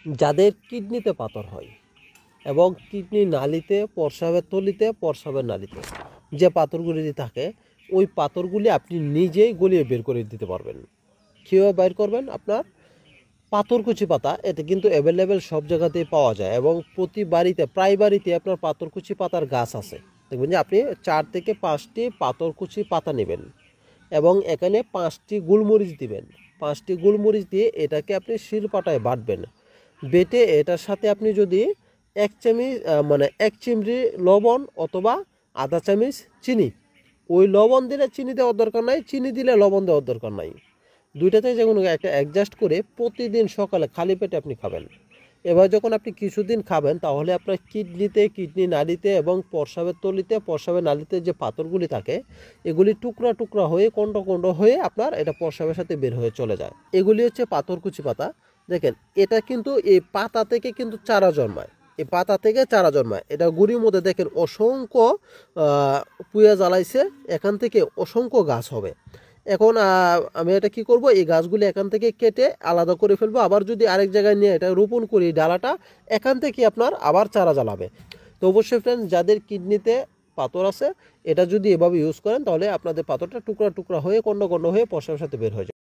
যাদের কিডনিতে পাথর হয় এবং কিডনি নালিতে, প্রস্রাবের থলিতে, প্রস্রাবের নালিতে যে পাথরগুলি থাকে, ওই পাথরগুলি আপনি নিজেই গলিয়ে বের করে দিতে পারবেন। কীভাবে বের করবেন? আপনার পাথরকুচি পাতা, এটা কিন্তু অ্যাভেলেবেল সব জায়গাতেই পাওয়া যায় এবং প্রতি বাড়িতে, প্রায় বাড়িতে আপনার পাথরকুচি পাতার গাছ আছে। দেখবেন যে আপনি 4 থেকে 5টি পাথরকুচি পাতা নেবেন এবং এখানে 5টি গোলমরিচ দিবেন। 5টি গোলমরিচ দিয়ে এটাকে আপনি শিলপাটায় বাটবেন। বেটে এটার সাথে আপনি যদি 1 চামচ মানে 1 চিমড়ি লবণ অথবা আধা চামচ চিনি, ওই লবণ দিলে চিনি দেওয়ার দরকার নাই, চিনি দিলে লবণ দেওয়ার দরকার নাই, দুইটাতে যে কোনো একটা অ্যাডজাস্ট করে প্রতিদিন সকালে খালি পেটে আপনি খাবেন। এবার যখন আপনি কিছুদিন খাবেন, তাহলে আপনার কিডনিতে, কিডনি নালিতে এবং প্রস্রাবের তলিতে, প্রস্রাবের নালিতে যে পাথরগুলি থাকে, এগুলি টুকরা টুকরা হয়ে, কণ্ড কণ্ড হয়ে আপনার এটা প্রস্রাবের সাথে বের হয়ে চলে যায়। এগুলি হচ্ছে পাথরকুচি পাতা। দেখেন, এটা কিন্তু এই পাতা থেকে কিন্তু চারা জন্মায়। এই পাতা থেকে চারা জন্মায়। এটা গুঁড়ির মধ্যে দেখেন অসংখ্য পুয়া জ্বালাইছে, এখান থেকে অসংখ্য গাছ হবে। এখন আমি এটা কি করব, এই গাছগুলি এখান থেকে কেটে আলাদা করে ফেলবো। আবার যদি আরেক জায়গায় নিয়ে এটা রোপণ করি, ডালাটা এখান থেকে আপনার আবার চারা জ্বালাবে। তো অবশ্যই ফ্রেন্ডস, যাদের কিডনিতে পাথর আছে, এটা যদি এভাবে ইউজ করেন, তাহলে আপনাদের পাথরটা টুকরা টুকরা হয়ে, কণ্ড কণ্ড হয়ে প্রস্রাবের সাথে বের হয়ে যাবে।